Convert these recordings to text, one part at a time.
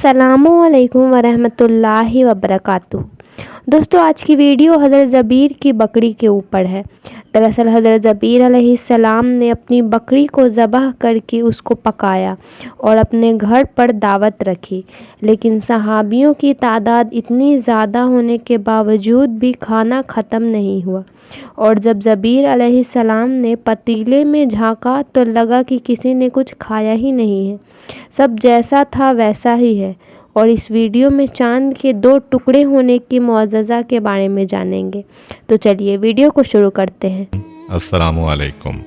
السلام علیکم ورحمۃ اللہ وبرکاتہ۔ دوستو، آج کی ویڈیو حضرت زبیر کی بکری کے اوپر ہے۔ دراصل حضرت زبیر علیہ السلام نے اپنی بکری کو ذبح کر کے اس کو پکایا اور اپنے گھر پر دعوت رکھی، لیکن صحابیوں کی تعداد اتنی زیادہ ہونے کے باوجود بھی کھانا ختم نہیں ہوا، اور جب زبیر علیہ السلام نے پتیلے میں جھانکا تو لگا کہ کسی نے کچھ کھایا ہی نہیں ہے، سب جیسا تھا ویسا ہی ہے۔ اور اس ویڈیو میں چاند کے 2 ٹکڑے ہونے کی معجزہ کے بارے میں جانیں گے، تو چلیے ویڈیو کو شروع کرتے ہیں۔ السلام علیکم۔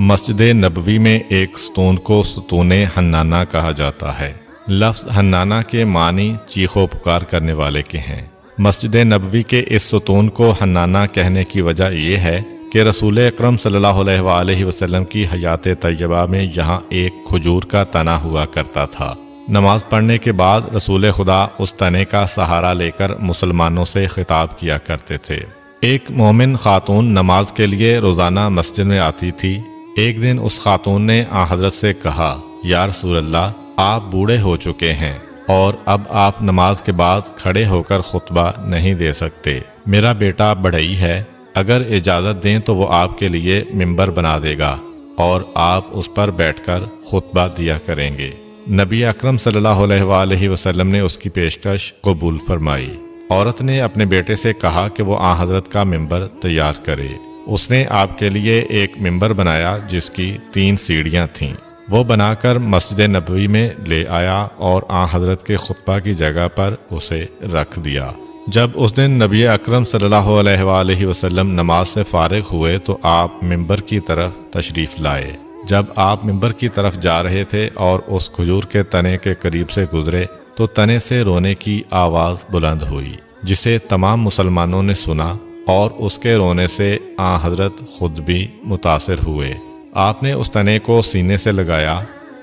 مسجد نبوی میں ایک ستون کو ستون حنانہ کہا جاتا ہے۔ لفظ حنانہ کے معنی چیخ و پکار کرنے والے کے ہیں۔ مسجد نبوی کے اس ستون کو حنانہ کہنے کی وجہ یہ ہے کہ رسول اکرم صلی اللہ علیہ وآلہ وسلم کی حیات طیبہ میں یہاں ایک کھجور کا تنا ہوا کرتا تھا۔ نماز پڑھنے کے بعد رسول خدا اس تنے کا سہارا لے کر مسلمانوں سے خطاب کیا کرتے تھے۔ ایک مومن خاتون نماز کے لیے روزانہ مسجد میں آتی تھی۔ ایک دن اس خاتون نے حضرت سے کہا، یا رسول اللہ، آپ بوڑھے ہو چکے ہیں اور اب آپ نماز کے بعد کھڑے ہو کر خطبہ نہیں دے سکتے۔ میرا بیٹا بڑھئی ہے، اگر اجازت دیں تو وہ آپ کے لیے ممبر بنا دے گا اور آپ اس پر بیٹھ کر خطبہ دیا کریں گے۔ نبی اکرم صلی اللہ علیہ وآلہ وسلم نے اس کی پیشکش قبول فرمائی۔ عورت نے اپنے بیٹے سے کہا کہ وہ حضرت کا ممبر تیار کرے۔ اس نے آپ کے لیے ایک ممبر بنایا جس کی 3 سیڑھیاں تھیں۔ وہ بنا کر مسجد نبوی میں لے آیا اور حضرت کے خطبہ کی جگہ پر اسے رکھ دیا۔ جب اس دن نبی اکرم صلی اللہ علیہ وآلہ وسلم نماز سے فارغ ہوئے تو آپ ممبر کی طرف تشریف لائے۔ جب آپ ممبر کی طرف جا رہے تھے اور اس کھجور کے تنے کے قریب سے گزرے تو تنے سے رونے کی آواز بلند ہوئی، جسے تمام مسلمانوں نے سنا اور اس کے رونے سے حضرت خود بھی متاثر ہوئے۔ آپ نے اس تنے کو سینے سے لگایا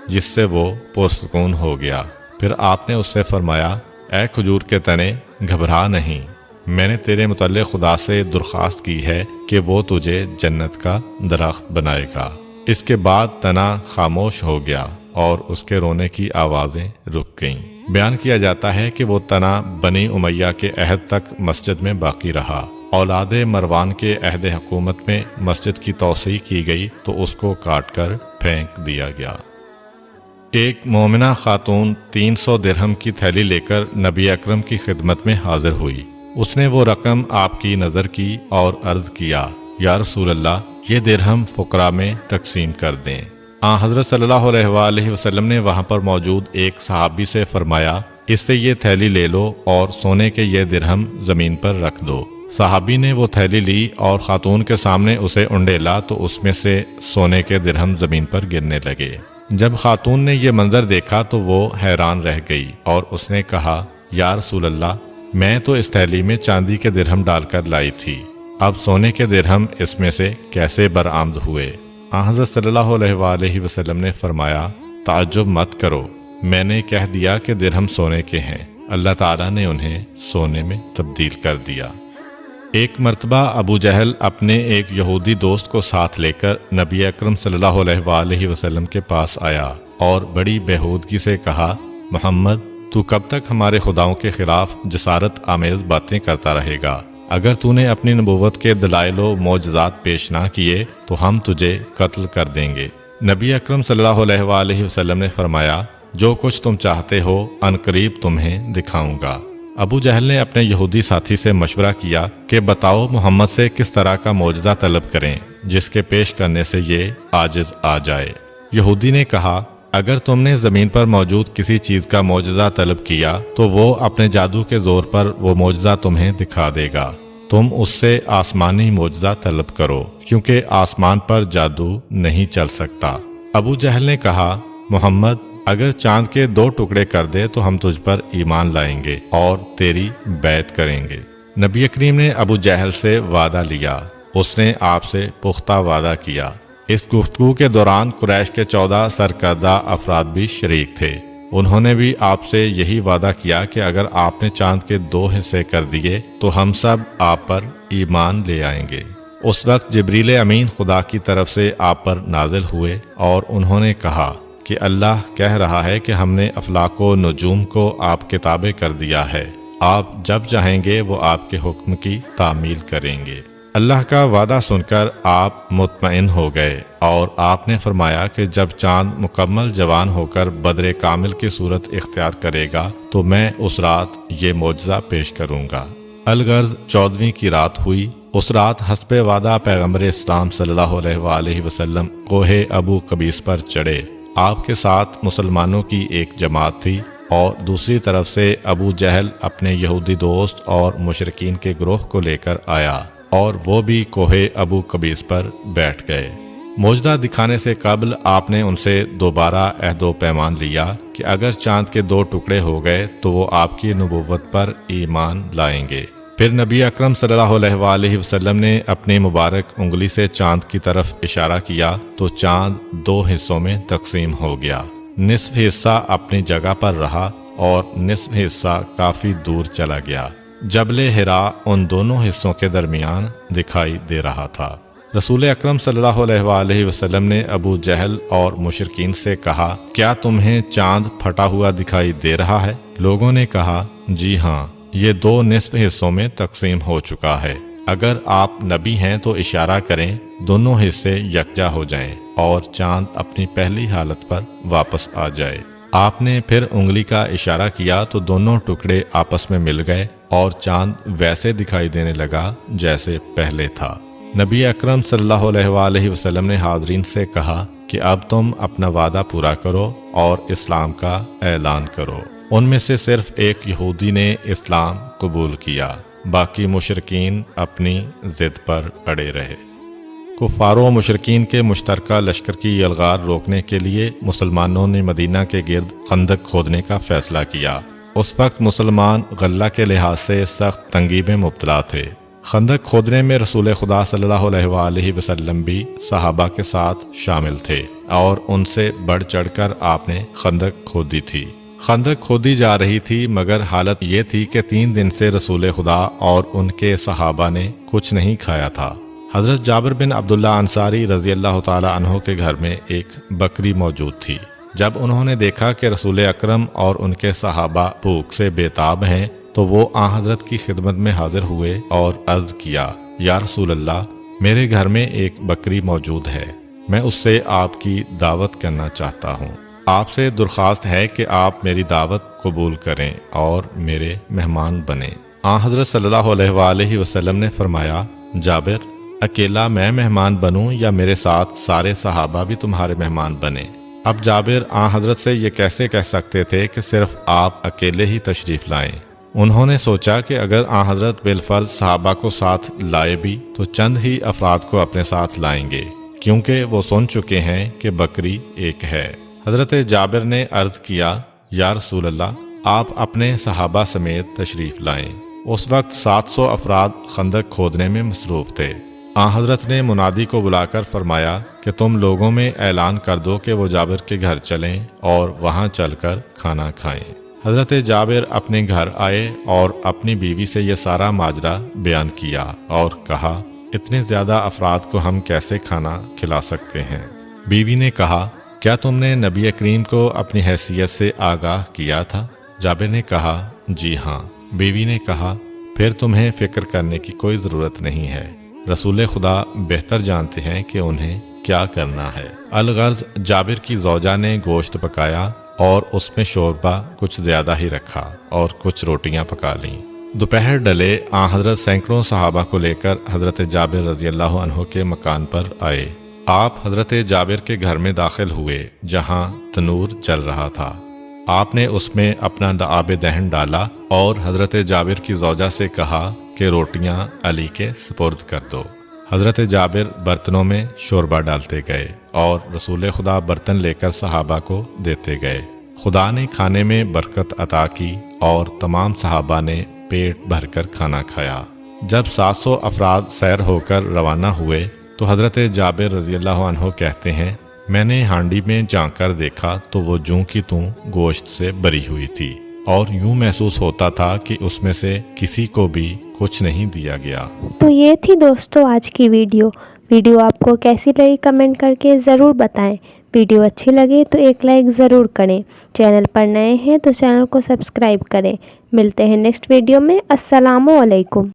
جس سے وہ پرسکون ہو گیا۔ پھر آپ نے اس سے فرمایا، اے کھجور کے تنے، گھبرا نہیں، میں نے تیرے متعلق خدا سے درخواست کی ہے کہ وہ تجھے جنت کا درخت بنائے گا۔ اس کے بعد تنا خاموش ہو گیا اور اس کے رونے کی آوازیں رک گئیں۔ بیان کیا جاتا ہے کہ وہ تنا بنی امیہ کے عہد تک مسجد میں باقی رہا۔ اولاد مروان کے عہد حکومت میں مسجد کی توسیع کی گئی تو اس کو کاٹ کر پھینک دیا گیا۔ ایک مومنہ خاتون 300 درہم کی تھیلی لے کر نبی اکرم کی خدمت میں حاضر ہوئی۔ اس نے وہ رقم آپ کی نظر کی اور عرض کیا، یا رسول اللہ، یہ درہم فقراء میں تقسیم کر دیں۔ حضرت صلی اللہ علیہ وآلہ وسلم نے وہاں پر موجود ایک صحابی سے فرمایا، اس سے یہ تھیلی لے لو اور سونے کے یہ درہم زمین پر رکھ دو۔ صحابی نے وہ تھیلی لی اور خاتون کے سامنے اسے انڈیلا تو اس میں سے سونے کے درہم زمین پر گرنے لگے۔ جب خاتون نے یہ منظر دیکھا تو وہ حیران رہ گئی اور اس نے کہا، یا رسول اللہ، میں تو اس تھیلی میں چاندی کے درہم ڈال کر لائی تھی، اب سونے کے درہم اس میں سے کیسے برآمد ہوئے؟ حضرت صلی اللہ علیہ وآلہ وسلم نے فرمایا، تعجب مت کرو، میں نے کہہ دیا کہ درہم سونے کے ہیں، اللہ تعالیٰ نے انہیں سونے میں تبدیل کر دیا۔ ایک مرتبہ ابو جہل اپنے ایک یہودی دوست کو ساتھ لے کر نبی اکرم صلی اللہ علیہ وآلہ وسلم کے پاس آیا اور بڑی بےہودگی سے کہا، محمد، تو کب تک ہمارے خداؤں کے خلاف جسارت آمیز باتیں کرتا رہے گا؟ اگر تو نے اپنی نبوت کے دلائل و معجزات پیش نہ کیے تو ہم تجھے قتل کر دیں گے۔ نبی اکرم صلی اللہ علیہ وآلہ وسلم نے فرمایا، جو کچھ تم چاہتے ہو عنقریب تمہیں دکھاؤں گا۔ ابو جہل نے اپنے یہودی ساتھی سے مشورہ کیا کہ بتاؤ محمد سے کس طرح کا معجزہ طلب کریں جس کے پیش کرنے سے یہ عاجز آ جائے۔ یہودی نے کہا، اگر تم نے زمین پر موجود کسی چیز کا معجزہ طلب کیا تو وہ اپنے جادو کے زور پر وہ معجزہ تمہیں دکھا دے گا۔ تم اس سے آسمانی معجزہ طلب کرو، کیونکہ آسمان پر جادو نہیں چل سکتا۔ ابو جہل نے کہا، محمد، اگر چاند کے 2 ٹکڑے کر دے تو ہم تجھ پر ایمان لائیں گے اور تیری بیعت کریں گے۔ نبی کریم نے ابو جہل سے وعدہ لیا، اس نے آپ سے پختہ وعدہ کیا۔ اس گفتگو کے دوران قریش کے 14 سرکردہ افراد بھی شریک تھے۔ انہوں نے بھی آپ سے یہی وعدہ کیا کہ اگر آپ نے چاند کے 2 حصے کر دیے تو ہم سب آپ پر ایمان لے آئیں گے۔ اس وقت جبریل امین خدا کی طرف سے آپ پر نازل ہوئے اور انہوں نے کہا کہ اللہ کہہ رہا ہے کہ ہم نے افلاک و نجوم کو آپ کے تابع کر دیا ہے، آپ جب چاہیں گے وہ آپ کے حکم کی تعمیل کریں گے۔ اللہ کا وعدہ سن کر آپ مطمئن ہو گئے اور آپ نے فرمایا کہ جب چاند مکمل جوان ہو کر بدر کامل کی صورت اختیار کرے گا تو میں اس رات یہ معجزہ پیش کروں گا۔ الغرض 14ویں کی رات ہوئی۔ اس رات حسب وعدہ پیغمبر اسلام صلی اللہ علیہ وآلہ وسلم کوہ ابو قبیس پر چڑھے۔ آپ کے ساتھ مسلمانوں کی ایک جماعت تھی اور دوسری طرف سے ابو جہل اپنے یہودی دوست اور مشرکین کے گروہ کو لے کر آیا اور وہ بھی کوہ ابو قبیس پر بیٹھ گئے۔ معجزہ دکھانے سے قبل آپ نے ان سے دوبارہ عہد و پیمان لیا کہ اگر چاند کے 2 ٹکڑے ہو گئے تو وہ آپ کی نبوت پر ایمان لائیں گے۔ پھر نبی اکرم صلی اللہ علیہ وآلہ وسلم نے اپنی مبارک انگلی سے چاند کی طرف اشارہ کیا تو چاند 2 حصوں میں تقسیم ہو گیا۔ نصف حصہ اپنی جگہ پر رہا اور نصف حصہ کافی دور چلا گیا۔ جبل حرا ان دونوں حصوں کے درمیان دکھائی دے رہا تھا۔ رسول اکرم صلی اللہ علیہ وآلہ وسلم نے ابو جہل اور مشرکین سے کہا، کیا تمہیں چاند پھٹا ہوا دکھائی دے رہا ہے؟ لوگوں نے کہا، جی ہاں، یہ 2 نصف حصوں میں تقسیم ہو چکا ہے۔ اگر آپ نبی ہیں تو اشارہ کریں دونوں حصے یکجا ہو جائیں اور چاند اپنی پہلی حالت پر واپس آ جائے۔ آپ نے پھر انگلی کا اشارہ کیا تو دونوں ٹکڑے آپس میں مل گئے اور چاند ویسے دکھائی دینے لگا جیسے پہلے تھا۔ نبی اکرم صلی اللہ علیہ وآلہ وسلم نے حاضرین سے کہا کہ اب تم اپنا وعدہ پورا کرو اور اسلام کا اعلان کرو۔ ان میں سے صرف ایک یہودی نے اسلام قبول کیا، باقی مشرکین اپنی ضد پر اڑے رہے۔ کفار و مشرکین کے مشترکہ لشکر کی یلغار روکنے کے لیے مسلمانوں نے مدینہ کے گرد خندق کھودنے کا فیصلہ کیا۔ اس وقت مسلمان غلہ کے لحاظ سے سخت تنگی میں مبتلا تھے۔ خندق کھودنے میں رسول خدا صلی اللہ علیہ وآلہ وسلم بھی صحابہ کے ساتھ شامل تھے اور ان سے بڑھ چڑھ کر آپ نے خندق کھودی تھی۔ خندق کھودی جا رہی تھی مگر حالت یہ تھی کہ 3 دن سے رسول خدا اور ان کے صحابہ نے کچھ نہیں کھایا تھا۔ حضرت جابر بن عبداللہ انصاری رضی اللہ تعالی عنہ کے گھر میں ایک بکری موجود تھی۔ جب انہوں نے دیکھا کہ رسول اکرم اور ان کے صحابہ بھوک سے بے تاب ہیں تو وہ آن حضرت کی خدمت میں حاضر ہوئے اور عرض کیا، یا رسول اللہ، میرے گھر میں ایک بکری موجود ہے، میں اس سے آپ کی دعوت کرنا چاہتا ہوں۔ آپ سے درخواست ہے کہ آپ میری دعوت قبول کریں اور میرے مہمان بنیں۔ آن حضرت صلی اللہ علیہ وآلہ وسلم نے فرمایا، جابر، اکیلا میں مہمان بنوں یا میرے ساتھ سارے صحابہ بھی تمہارے مہمان بنیں؟ اب جابر آن حضرت سے یہ کیسے کہہ سکتے تھے کہ صرف آپ اکیلے ہی تشریف لائیں؟ انہوں نے سوچا کہ اگر آن حضرت بالفرض صحابہ کو ساتھ لائے بھی تو چند ہی افراد کو اپنے ساتھ لائیں گے، کیونکہ وہ سن چکے ہیں کہ بکری ایک ہے۔ حضرت جابر نے عرض کیا، یا رسول اللہ، آپ اپنے صحابہ سمیت تشریف لائیں۔ اس وقت 700 افراد خندق کھودنے میں مصروف تھے۔ آن حضرت نے منادی کو بلا کر فرمایا کہ تم لوگوں میں اعلان کر دو کہ وہ جابر کے گھر چلیں اور وہاں چل کر کھانا کھائیں۔ حضرت جابر اپنے گھر آئے اور اپنی بیوی سے یہ سارا ماجرا بیان کیا اور کہا، اتنے زیادہ افراد کو ہم کیسے کھانا کھلا سکتے ہیں؟ بیوی نے کہا، کیا تم نے نبی کریم کو اپنی حیثیت سے آگاہ کیا تھا؟ جابر نے کہا، جی ہاں۔ بیوی نے کہا، پھر تمہیں فکر کرنے کی کوئی ضرورت نہیں ہے، رسول خدا بہتر جانتے ہیں کہ انہیں کیا کرنا ہے۔ الغرض جابر کی زوجہ نے گوشت پکایا اور اس میں شوربہ کچھ زیادہ ہی رکھا اور کچھ روٹیاں پکا لیں۔ دوپہر ڈلے آن حضرت سینکڑوں صحابہ کو لے کر حضرت جابر رضی اللہ عنہ کے مکان پر آئے۔ آپ حضرت جابر کے گھر میں داخل ہوئے جہاں تنور جل رہا تھا۔ آپ نے اس میں اپنا آب دہن ڈالا اور حضرت جابر کی زوجہ سے کہا کہ روٹیاں علی کے سپرد کر دو۔ حضرت جابر برتنوں میں شوربہ ڈالتے گئے اور رسول خدا برتن لے کر صحابہ کو دیتے گئے۔ خدا نے کھانے میں برکت عطا کی اور تمام صحابہ نے پیٹ بھر کر کھانا کھایا۔ جب 700 افراد سیر ہو کر روانہ ہوئے تو حضرت جابر رضی اللہ عنہ کہتے ہیں، میں نے ہانڈی میں جھانک کر دیکھا تو وہ جوں کی توں گوشت سے بری ہوئی تھی اور یوں محسوس ہوتا تھا کہ اس میں سے کسی کو بھی کچھ نہیں دیا گیا۔ تو یہ تھی دوستو آج کی ویڈیو آپ کو کیسی لگی کمنٹ کر کے ضرور بتائیں۔ ویڈیو اچھی لگے تو ایک لائک ضرور کریں، چینل پر نئے ہیں تو چینل کو سبسکرائب کریں۔ ملتے ہیں نیکسٹ ویڈیو میں۔ السلام علیکم۔